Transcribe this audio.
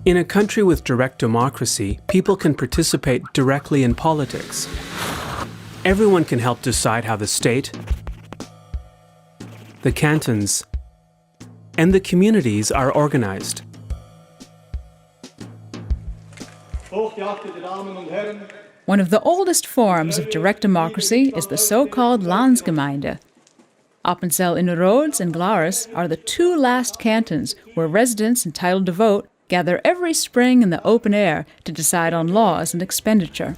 In a country with direct democracy, people can participate directly in politics. Everyone can help decide how the state, the cantons, and the communities are organized. One of the oldest forms of direct democracy is the so-called Landsgemeinde. Appenzell Innerrhodes and Glarus are the two last cantons where residents entitled to vote gather every spring in the open air to decide on laws and expenditure.